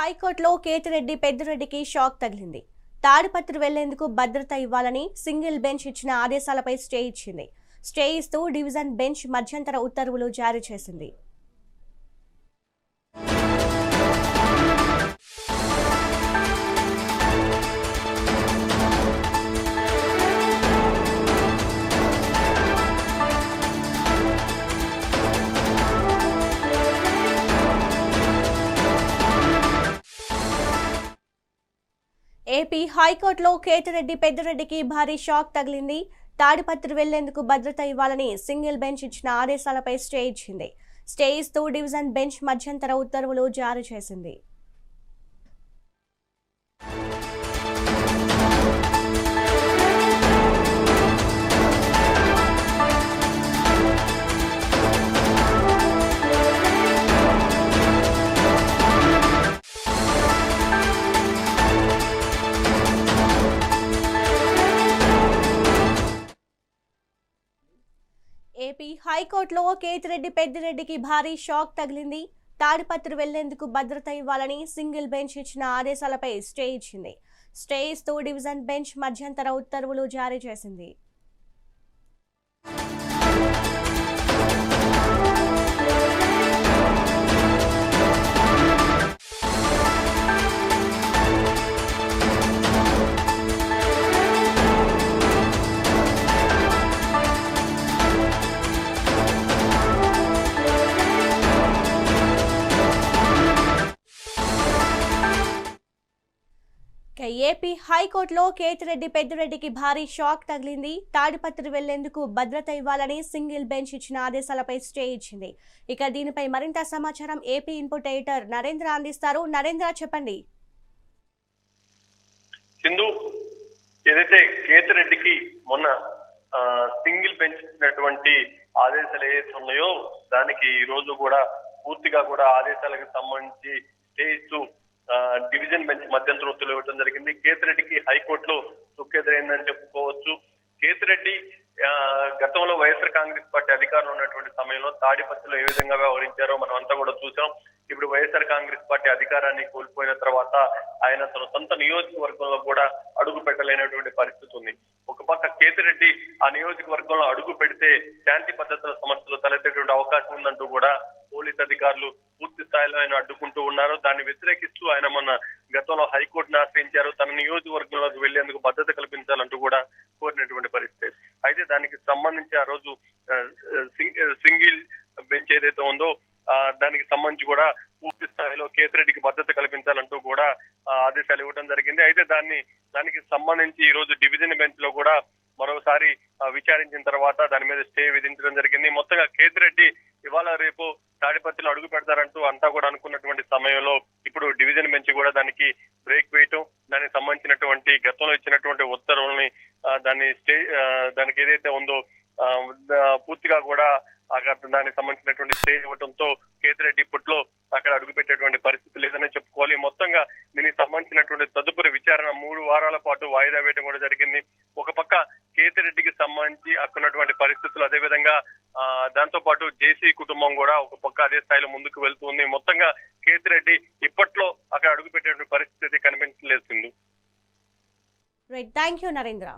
హైకోర్టులో కేతిరెడ్డి పెద్దిరెడ్డికి షాక్ తగిలింది. తాడిపత్రి వెళ్లేందుకు భద్రత ఇవ్వాలని సింగిల్ బెంచ్ ఇచ్చిన ఆదేశాలపై స్టే ఇచ్చింది. స్టే ఇస్తూ డివిజన్ బెంచ్ మధ్యంతర ఉత్తర్వులు జారీ చేసింది. ఏపీ హైకోర్టులో కేతిరెడ్డి పెద్దిరెడ్డికి భారీ షాక్ తగిలింది. తాడిపత్రి వెళ్లేందుకు భద్రత ఇవ్వాలని సింగిల్ బెంచ్ ఇచ్చిన ఆదేశాలపై స్టే ఇచ్చింది. స్టే ఇస్తూ డివిజన్ బెంచ్ మధ్యంతర ఉత్తర్వులు జారీ చేసింది. ఏపీ హైకోర్టులో కేతిరెడ్డి పెద్దిరెడ్డికి భారీ షాక్ తగిలింది. తాడిపత్రి వెళ్లేందుకు భద్రత ఇవ్వాలని సింగిల్ బెంచ్ ఇచ్చిన ఆదేశాలపై స్టే ఇచ్చింది. స్టే ఇస్తూ డివిజన్ బెంచ్ మధ్యంతర ఉత్తర్వులు జారీ చేసింది. ఏపీ హైకోర్టులో కేతిరెడ్డి పెద్దిరెడ్డికి భారీ షాక్ తగిలింది. తాడిపత్రి వెళ్లేందుకు భద్రత ఇవ్వాలని సింగిల్ బెంచ్ ఇచ్చిన ఆదేశాలపై స్టే ఇచ్చింది. ఇక దీనిపై మరింత సమాచారం ఏపీ ఇన్పుట్ ఎడిటర్ నరేంద్ర అందిస్తారు. నరేంద్ర, చెప్పండి. సింధు, ఏదైతే కేతిరెడ్డికి మొన్న సింగిల్ బెంచ్ ఇచ్చినటువంటి ఆదేశాలు ఏదైతే ఉన్నాయో దానికి ఈ రోజు కూడా పూర్తిగా కూడా ఆదేశాలకు సంబంధించి స్టే ఇస్తూ డివిజన్ బెంచ్ మధ్యంతర ఉత్తర్వులు ఇవ్వడం జరిగింది. కేతిరెడ్డికి హైకోర్టులో చుక్కెదురైందని చెప్పుకోవచ్చు. కేతిరెడ్డి గతంలో వైఎస్ఆర్ కాంగ్రెస్ పార్టీ అధికారంలో ఉన్నటువంటి సమయంలో తాడిపత్రిలో ఏ విధంగా వ్యవహరించారో మనం అంతా కూడా చూసాం. ఇప్పుడు వైఎస్ఆర్ కాంగ్రెస్ పార్టీ అధికారాన్ని కోల్పోయిన తర్వాత ఆయన తన సొంత నియోజకవర్గంలో కూడా అడుగు పెట్టలేనటువంటి పరిస్థితి ఉంది. ఒక పక్క కేతిరెడ్డి ఆ నియోజకవర్గంలో అడుగు పెడితే శాంతి భద్రతల సమస్యలు తలెత్తేటువంటి అవకాశం ఉందంటూ కూడా పోలీస్ అధికారులు పూర్తి స్థాయిలో ఆయన అడ్డుకుంటూ ఉన్నారు. దాన్ని వ్యతిరేకిస్తూ ఆయన మొన్న గతంలో హైకోర్టును ఆశ్రయించారు. తన నియోజకవర్గంలోకి వెళ్లేందుకు భద్రత కల్పించాలంటూ కూడా కోరినటువంటి పరిస్థితి. అయితే దానికి సంబంధించి ఆ రోజు సింగిల్ బెంచ్ ఏదైతే ఉందో దానికి సంబంధించి కూడా పూర్తి స్థాయిలో కేతిరెడ్డికి భద్రత కల్పించాలంటూ కూడా ఆదేశాలు ఇవ్వడం జరిగింది. అయితే దానికి సంబంధించి ఈ రోజు డివిజన్ బెంచ్ లో కూడా మరోసారి విచారించిన తర్వాత దాని మీద స్టే విధించడం జరిగింది. మొత్తంగా కేతిరెడ్డి ఇవాళ రేపు తాడిపత్రిలో అడుగు పెడతారంటూ అంతా కూడా అనుకున్నటువంటి సమయంలో ఇప్పుడు డివిజన్ బెంచ్ కూడా దానికి బ్రేక్ వేయటం, దానికి సంబంధించినటువంటి గతంలో ఇచ్చినటువంటి ఉత్తర్వుల్ని దానికి ఏదైతే ఉందో పూర్తిగా కూడా దానికి సంబంధించినటువంటి స్టే ఇవ్వడంతో కేతిరెడ్డి ఇప్పట్లో అక్కడ అడుగు పెట్టేటువంటి పరిస్థితి లేదని చెప్పుకోవాలి. మొత్తంగా దీనికి సంబంధించినటువంటి తదుపరి విచారణ 3 వారాల పాటు వాయిదా వేయడం కూడా జరిగింది. ఒక పక్క కేతిరెడ్డికి సంబంధించి అక్కడున్నటువంటి పరిస్థితులు, అదేవిధంగా దాంతో పాటు జేసీ కుటుంబం కూడా ఒక పక్క అదే స్థాయిలో ముందుకు వెళ్తుంది. మొత్తంగా కేతిరెడ్డి ఇప్పట్లో అక్కడ అడుగు పెట్టేటువంటి పరిస్థితి కనిపించలేదు. Thank you Narendra.